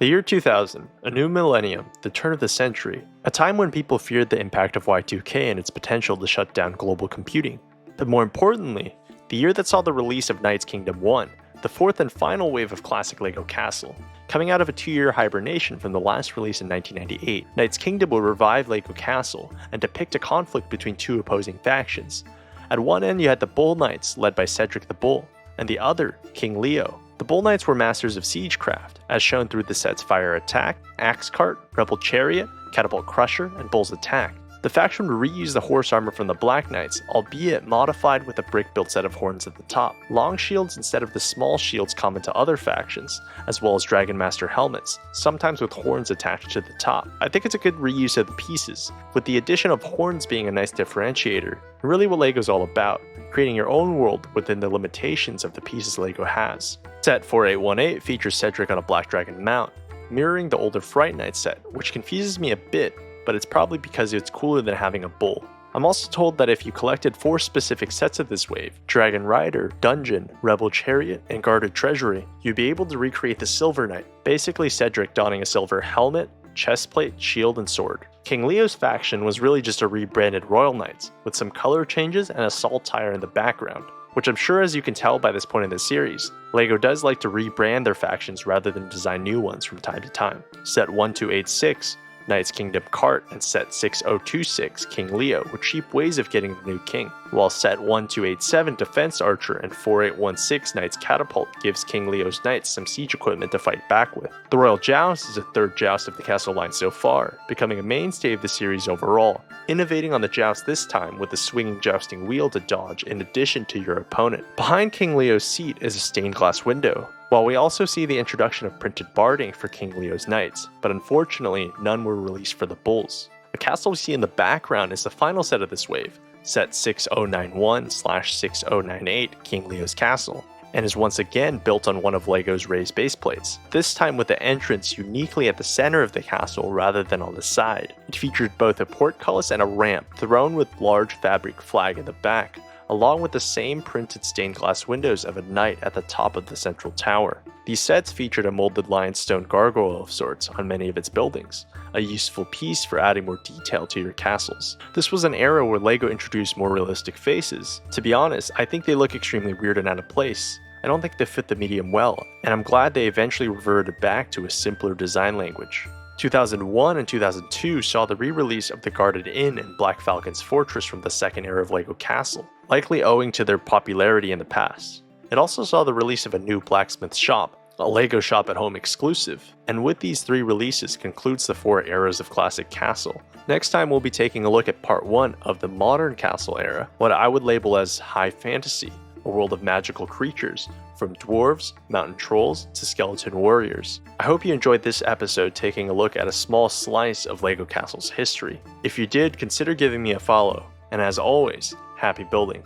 The year 2000, a new millennium, the turn of the century, a time when people feared the impact of Y2K and its potential to shut down global computing. But more importantly, the year that saw the release of Knights Kingdom 1, the fourth and final wave of classic LEGO Castle. Coming out of a 2-year hibernation from the last release in 1998, Knights Kingdom would revive LEGO Castle and depict a conflict between two opposing factions. At one end you had the Bull Knights, led by Cedric the Bull, and the other, King Leo. The Bull Knights were masters of siegecraft, as shown through the set's Fire Attack, Axe Cart, Rebel Chariot, Catapult Crusher, and Bull's Attack. The faction would reuse the horse armor from the Black Knights, albeit modified with a brick-built set of horns at the top, long shields instead of the small shields common to other factions, as well as Dragon Master helmets, sometimes with horns attached to the top. I think it's a good reuse of the pieces, with the addition of horns being a nice differentiator, and really what LEGO's all about, creating your own world within the limitations of the pieces LEGO has. Set 4818 features Cedric on a Black Dragon mount, mirroring the older Fright Night set, which confuses me a bit, but it's probably because it's cooler than having a bull. I'm also told that if you collected 4 specific sets of this wave, Dragon Rider, Dungeon, Rebel Chariot, and Guarded Treasury, you'd be able to recreate the Silver Knight, basically Cedric donning a silver helmet, chestplate, shield, and sword. King Leo's faction was really just a rebranded Royal Knights, with some color changes and a saltire in the background, which I'm sure as you can tell by this point in the series, LEGO does like to rebrand their factions rather than design new ones from time to time. Set 1286, Knights Kingdom Cart, and Set 6026, King Leo, were cheap ways of getting the new king, while Set 1287, Defense Archer, and 4816, Knights Catapult, gives King Leo's Knights some siege equipment to fight back with. The Royal Joust is a third joust of the castle line so far, becoming a mainstay of the series overall, innovating on the joust this time with a swinging jousting wheel to dodge in addition to your opponent. Behind King Leo's seat is a stained glass window, while we also see the introduction of printed barding for King Leo's Knights, but unfortunately none were released for the Bulls. The castle we see in the background is the final set of this wave, Set 6091/6098, King Leo's Castle, and is once again built on one of LEGO's raised base plates, this time with the entrance uniquely at the center of the castle rather than on the side. It featured both a portcullis and a ramp, thrown with large fabric flag in the back, along with the same printed stained glass windows of a knight at the top of the central tower. These sets featured a molded lionstone gargoyle of sorts on many of its buildings, a useful piece for adding more detail to your castles. This was an era where LEGO introduced more realistic faces. To be honest, I think they look extremely weird and out of place. I don't think they fit the medium well, and I'm glad they eventually reverted back to a simpler design language. 2001 and 2002 saw the re-release of the Guarded Inn and Black Falcon's Fortress from the second era of LEGO Castle, likely owing to their popularity in the past. It also saw the release of a new blacksmith shop, a LEGO Shop at Home exclusive, and with these 3 releases concludes the 4 eras of classic Castle. Next time we'll be taking a look at part 1 of the modern Castle era, what I would label as high fantasy, a world of magical creatures, from dwarves, mountain trolls, to skeleton warriors. I hope you enjoyed this episode taking a look at a small slice of LEGO Castle's history. If you did, consider giving me a follow, and as always, happy building.